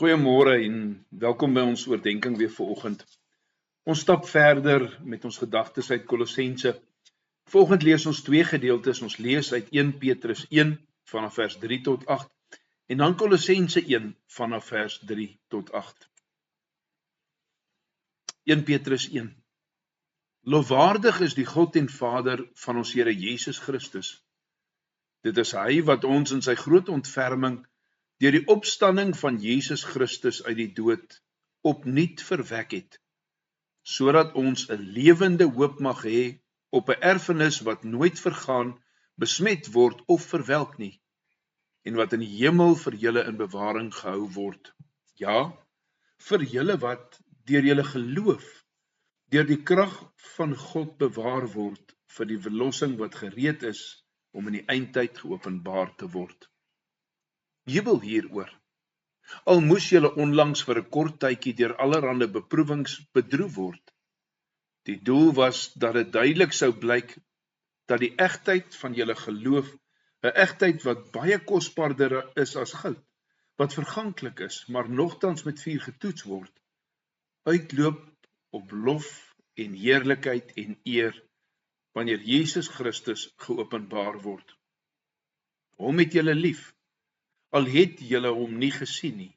Goeiemôre en welkom by ons oordeenking weer vanoggend. Ons stap verder met ons gedagtes uit Kolossense. Vanoggend lees ons twee gedeeltes. Ons lees uit 1 Petrus 1 vanaf vers 3 tot 8 en dan Kolossense 1 vanaf vers 3 tot 8. 1 Petrus 1. Lofwaardig is die God en Vader van ons Here Jesus Christus. Dit is hy wat ons in sy groot ontferming deur die opstanding van Jesus Christus uit die dood opnuut verwek het, sodat ons 'n lewende hoop mag hê op 'n erfenis wat nooit vergaan, besmet word of verwelk nie, en wat in die hemel vir julle in bewaring gehou word. Ja, vir julle wat deur julle geloof, deur die krag van God bewaar word vir die verlossing wat gereed is om in die eindtyd geopenbaar te word. Jubel hieroor. Al moes julle onlangs vir 'n kort tydjie deur allerlei beproewings bedroef word. Die doel was dat dit duidelik sou blyk dat die egtheid van julle geloof, 'n egtheid wat baie kosbaarder is as goud, wat verganklik is, maar nogtans met vuur getoets word, uitloop op lof en heerlikheid en eer wanneer Jesus Christus geopenbaar word. Hom het julle lief, al het julle hom nie gesien nie,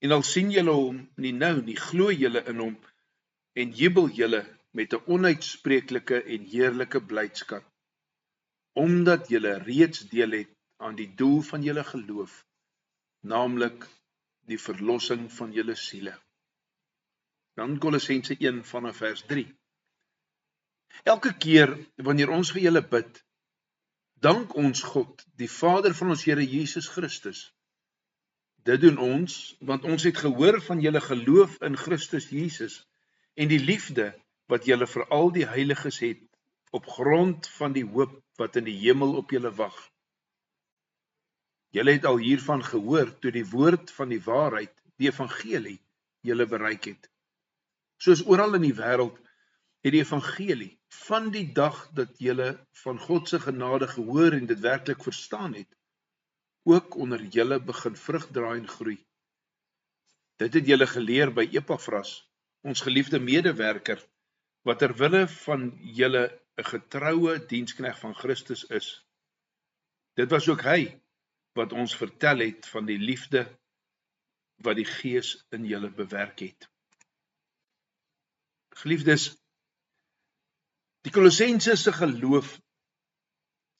en al sien julle hom nie nou nie, glo julle in hom en jubel julle met 'n onuitspreeklike en heerlike blydskap, omdat julle reeds deel het aan die doel van julle geloof, naamlik die verlossing van julle siele. Dan Kolossense 1 vanaf vers 3. Elke keer wanneer ons vir julle bid, dank ons God, die Vader van ons Here Jesus Christus. Dit doen ons, want ons het gehoor van julle geloof in Christus Jesus en die liefde wat julle vir al die heiliges het, op grond van die hoop wat in die hemel op julle wag. Julle het al hiervan gehoor toe die woord van die waarheid, die evangelie, julle bereik het. Soos oral in die wêreld het die evangelie van die dag dat julle van God se genade gehoor en dit werklik verstaan het, ook onder julle begin vrug dra en groei. Dit het julle geleer by Epafras, ons geliefde medewerker, wat ter wille van julle 'n getroue diensknegt van Christus is. Dit was ook hy wat ons vertel het van die liefde wat die Gees in julle bewerk het. Geliefdes, die Kolossense se geloof,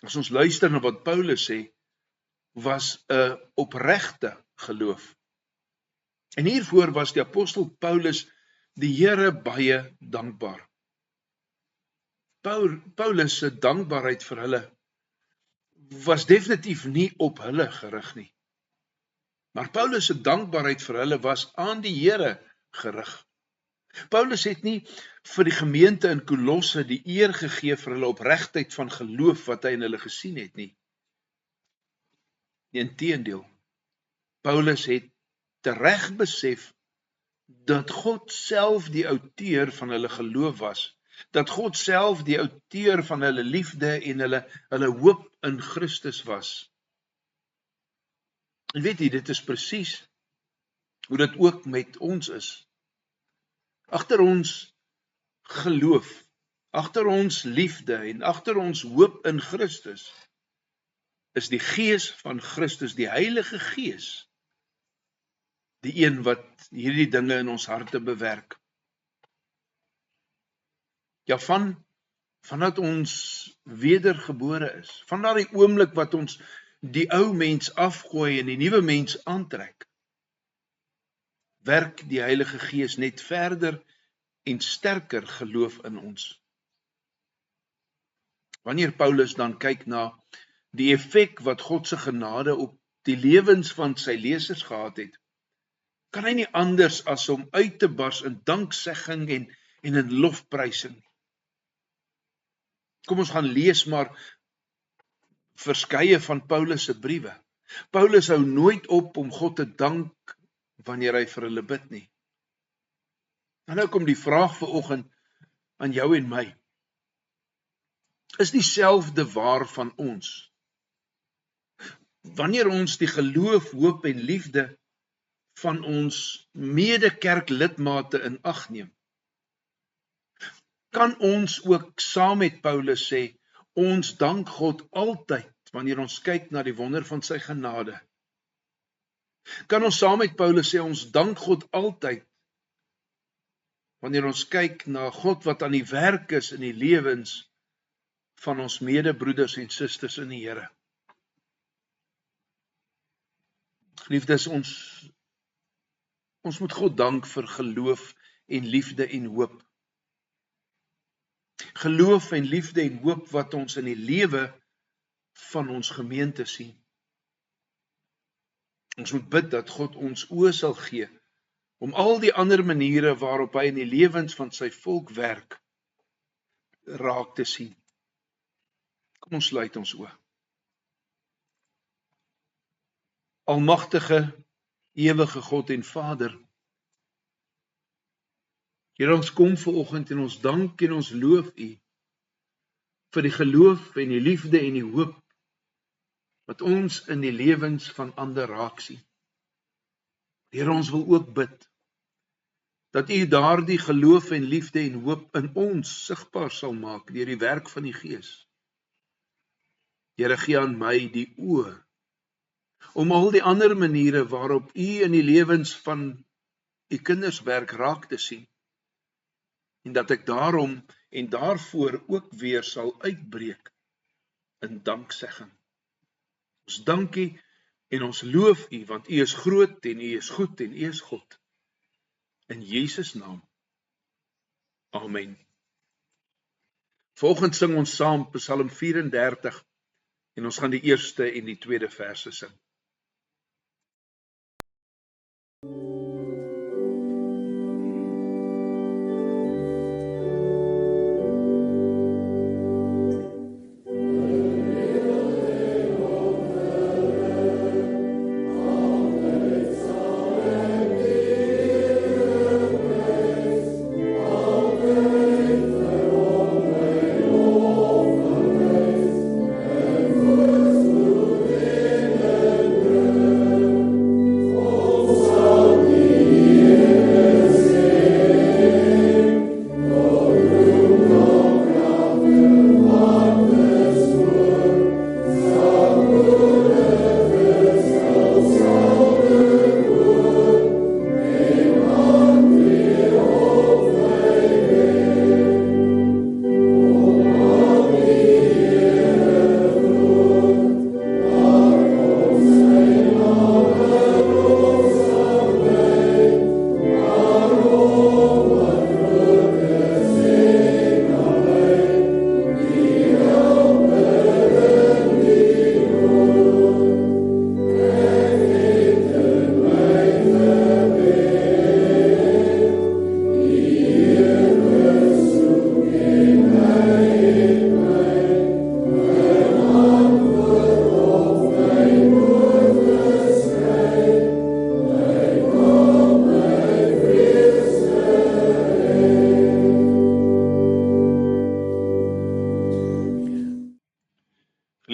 as ons luister na wat Paulus sê, was 'n opregte geloof. En hiervoor was die apostel Paulus die Here baie dankbaar. Paulus se dankbaarheid vir hulle was definitief nie op hulle gerig nie. Maar Paulus se dankbaarheid vir hulle was aan die Here gerig. Paulus het nie vir die gemeente in Kolosse die eer gegee vir hulle opregtheid van geloof wat hy in hulle gesien het nie. Inteendeel, Paulus het tereg besef dat God self die outeur van hulle geloof was, dat God self die outeur van hulle liefde en hulle hoop in Christus was. En weet jy, dit is presies hoe dit ook met ons is. Agter ons geloof, agter ons liefde en agter ons hoop in Christus is die Gees van Christus, die Heilige Gees, die een wat hierdie dinge in ons harte bewerk. Ja, vandat ons wedergebore is, van daardie oomblik wat ons die ou mens afgooi en die nuwe mens aantrek, werk die Heilige Gees net verder en sterker geloof in ons. Wanneer Paulus dan kyk na die effek wat God se genade op die lewens van sy lesers gehad het, kan hy nie anders as om uit te bars in danksegging en in lofprysing. Kom ons gaan lees maar verskeie van Paulus se briewe. Paulus hou nooit op om God te dank wanneer hy vir hulle bid nie. En nou kom die vraag vanoggend aan jou en my. Is dieselfde waar van ons? Wanneer ons die geloof, hoop en liefde van ons mede-kerklidmate in ag neem, kan ons ook saam met Paulus sê, ons dank God altyd, wanneer ons kyk na die wonder van sy genade. Kan ons saam met Paulus sê, ons dank God altyd, wanneer ons kyk na God wat aan die werk is in die lewens van ons medebroeders en susters in die Here. Geliefdes, ons moet God dank vir geloof en liefde en hoop. Geloof en liefde en hoop wat ons in die lewe van ons gemeente sien. Ons moet bid dat God ons oë sal gee om al die ander maniere waarop hy in die lewens van sy volk werk, raak te sien. Kom ons sluit ons oë. Almagtige, ewige God en Vader, Here, ons kom vanoggend en ons dank en ons loof U vir die geloof en die liefde en die hoop wat ons in die lewens van ander raak sien. Here, ons wil ook bid dat U daardie geloof en liefde en hoop in ons sigbaar sal maak deur die werk van die Gees. Here, gee aan my die oë om al die ander maniere waarop U in die lewens van U kinders werk raak te sien, en dat ek daarom en daarvoor ook weer sal uitbreek in danksegging. Ons dank U en ons loof U, want U is groot en U is goed en U is God. In Jesus naam. Amen. Volgende sing ons saam Psalm 34 en ons gaan die eerste en die tweede verse sing.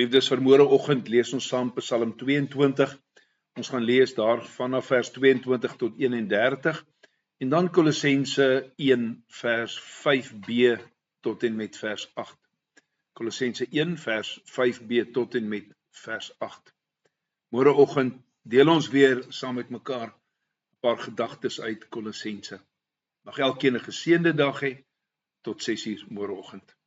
Geliefdes, vir môreoggend lees ons saam Psalm 22. Ons gaan lees daar vanaf vers 22 tot 31 en dan Kolossense 1 vers 5b tot en met vers 8. Kolossense 1 vers 5b tot en met vers 8. Môreoggend deel ons weer saam met mekaar 'n paar gedagtes uit Kolossense. Mag elkeen 'n geseënde dag hê tot 6:00 môreoggend.